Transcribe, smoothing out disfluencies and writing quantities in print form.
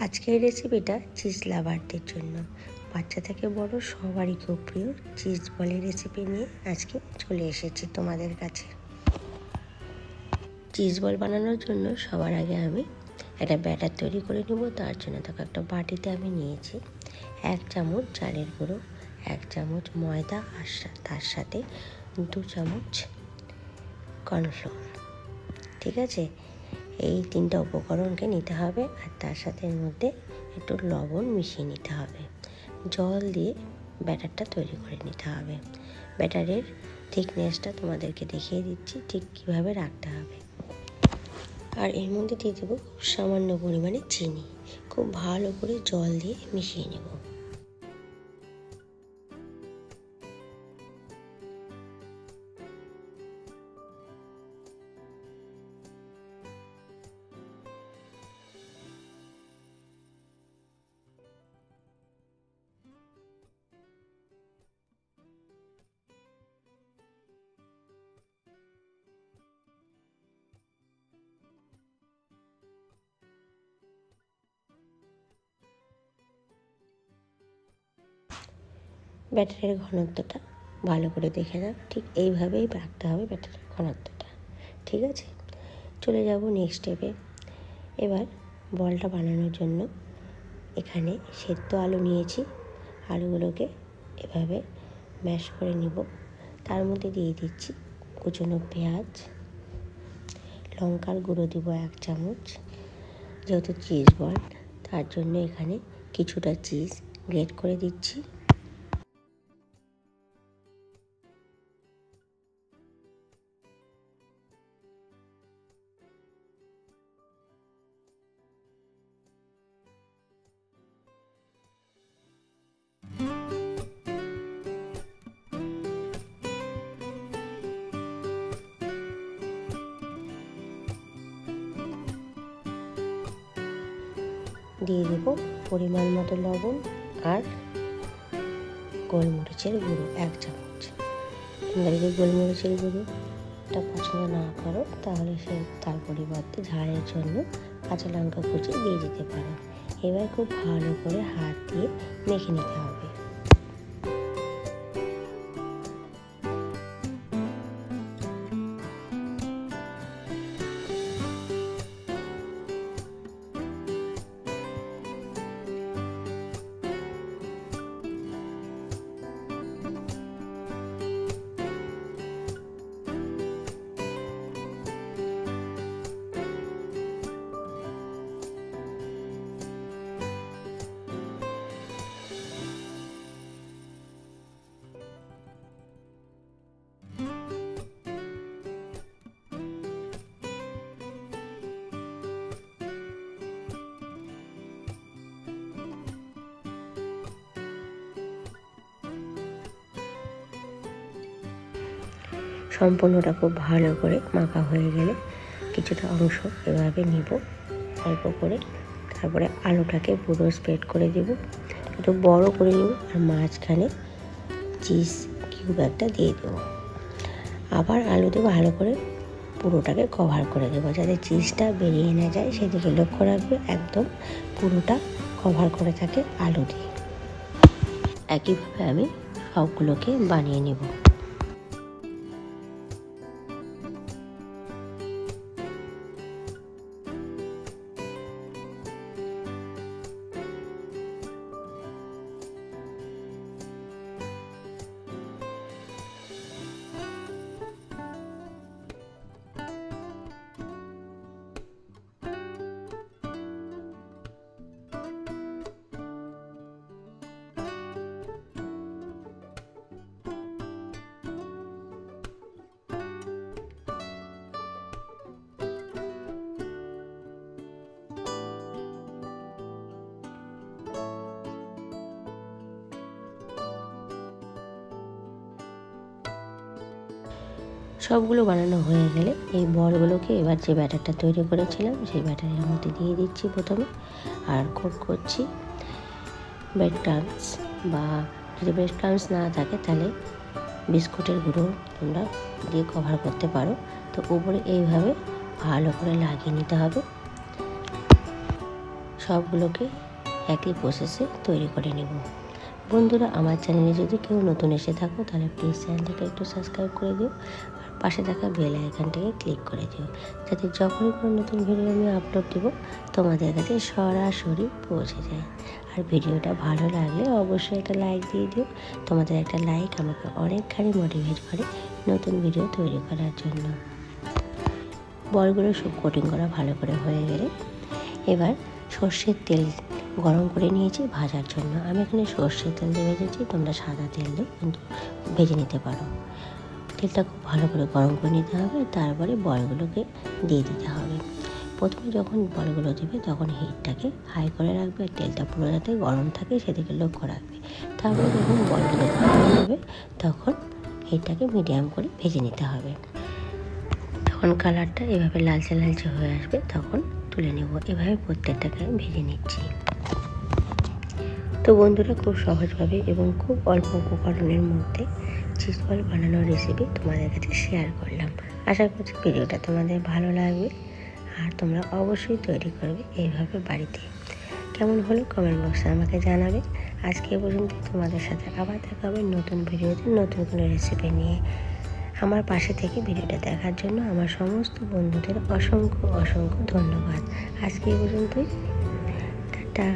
আজকের রেসিপিটা চিজ লাভারদের জন্য। বাচ্চা থেকে বড় সবারই খুব প্রিয় চিজ বলের রেসিপি নিয়ে আজকে চলে এসেছি তোমাদের কাছে। চিজ বল বানানোর জন্য সবার আগে আমি একটা ব্যাটার তৈরি করে নেব। তার জন্য দেখো একটা বাটিতে আমি নিয়েছি 1 চামচ চালের গুঁড়ো, 1 চামচ ময়দা, আর তার সাথে 2 চামচ কর্নফ্লোর। ঠিক আছে, এই 3টা উপকরণকে নিতে হবে, আর তার সাথে এর মধ্যে একটু লবণ মিশিয়ে নিতে হবে। জল দিয়ে ব্যাটারটা তৈরি করে নিতে হবে। ব্যাটারের থিকনেসটা তোমাদেরকে দেখিয়ে দিচ্ছি ঠিক কীভাবে রাখতে হবে। আর এর মধ্যে দিয়ে দেবো সামান্য পরিমাণে চিনি। খুব ভালো করে জল দিয়ে মিশিয়ে নেব। ব্যাটারের ঘনত্বটা ভালো করে দেখে নাও, ঠিক এইভাবেই রাখতে হবে ব্যাটারের ঘনত্বটা। ঠিক আছে, চলে যাব নেক্সট স্টেপে। এবার বলটা বানানোর জন্য এখানে সেদ্ধ আলু নিয়েছি। আলুগুলোকে এভাবে ম্যাশ করে নিব। তার মধ্যে দিয়ে দিচ্ছি কুচনো পেঁয়াজ, লঙ্কার গুঁড়ো দিব 1 চামচ। যেহেতু চিজ বল তার জন্য এখানে কিছুটা চিজ গ্রেট করে দিচ্ছি। দিয়ে দেব পরিমাণ মতো লবণ আর গোলমরিচের গুঁড়ো 1 চামচ। তোমরা যদি গোলমরিচের গুঁড়োটা পছন্দ না করো তাহলে তার পরিবর্তে ঝালের জন্য কাঁচা লঙ্কা কুচি দিয়ে দিতে পারো। এবার খুব ভালো করে হাত দিয়ে মেখে নিতে হবে। সম্পূর্ণটা খুব ভালো করে মাখা হয়ে গেলে কিছুটা অংশ এভাবে নিব অল্প করে। তারপরে আলুটাকে পুরো স্প্রেড করে দেব, একটু বড় করে নেব, আর মাঝখানে চিজ কিউব একটা দিয়ে দেবো। আবার আলু দিয়ে ভালো করে পুরোটাকে কভার করে দেবো, যাতে চিজটা বেরিয়ে না যায় সেদিকে লক্ষ্য রাখবে। একদম পুরোটা কভার করে থাকে আলু দিয়ে। একইভাবে আমি সবগুলোকে বানিয়ে নেব। সবগুলো বানানো হয়ে গেলে এই বলগুলোকে এবার যে ব্যাটারটা তৈরি করেছিলাম সেই ব্যাটারের মধ্যে দিয়ে দিচ্ছি প্রথমে, আর কোট করছি ব্রেড ক্রাম্বস, বা যদি ব্রেড ক্রাম্বস না থাকে তাহলে বিস্কুটের গুঁড়ো তোমরা দিয়ে কভার করতে পারো। তো উপরে এইভাবে ভালো করে লাগিয়ে নিতে হবে। সবগুলোকে একই প্রসেসে তৈরি করে নেব। বন্ধুরা, আমার চ্যানেলে যদি কেউ নতুন এসে থাকো তাহলে প্লিজ চ্যানেলটাকে একটু সাবস্ক্রাইব করে দিও, আর পাশে থাকা বেল আইকনটাকে ক্লিক করে দিও, যাতে যখনই কোনো নতুন ভিডিও আমি আপলোড দেবো তোমাদের কাছে সরাসরি পৌঁছে যায়। আর ভিডিওটা ভালো লাগলে অবশ্যই একটা লাইক দিয়ে দিও। তোমাদের একটা লাইক আমাকে অনেকখানি মোটিভেট করে নতুন ভিডিও তৈরি করার জন্য। বলগুলো সব কোটিং করা ভালো করে হয়ে গেলে এবার সর্ষের তেল গরম করে নিয়েছি ভাজার জন্য। আমি এখানে সর্ষের তেল দিয়ে ভেজেছি, তোমরা সাদা তেল দিয়ে কিন্তু ভেজে নিতে পারো। তেলটা খুব ভালো করে গরম করে নিতে হবে, তারপরে বলগুলোকে দিয়ে দিতে হবে। প্রথমে যখন বলগুলো দেবে তখন হিটটাকে হাই করে রাখবে, আর তেলটা পুরো যাতে গরম থাকে সেদিকে লক্ষ্য রাখবে। তারপরে যখন বলগুলো দেবে তখন হিটটাকে মিডিয়াম করে ভেজে নিতে হবে। তখন কালারটা এভাবে লালচে লালচে হয়ে আসবে, তখন তুলে নেব। এভাবে প্রত্যেকটাকে আমি ভেজে নিচ্ছি। তো বন্ধুরা, খুব সহজভাবে এবং খুব অল্প উপকরণের মধ্যে চিজ বল বানানোর রেসিপি তোমাদের কাছে শেয়ার করলাম। আশা করছি ভিডিওটা তোমাদের ভালো লাগবে, আর তোমরা অবশ্যই তৈরি করবে এইভাবে বাড়িতে। কেমন হলো কমেন্ট বক্সে আমাকে জানাবে। আজকে পর্যন্ত তোমাদের সাথে আবার দেখা হবে নতুন ভিডিওতে নতুন কোনো রেসিপি নিয়ে। আমার পাশে থেকে ভিডিওটা দেখার জন্য আমার সমস্ত বন্ধুদের অসংখ্য অসংখ্য ধন্যবাদ। আজকে এই পর্যন্তই, টাটা।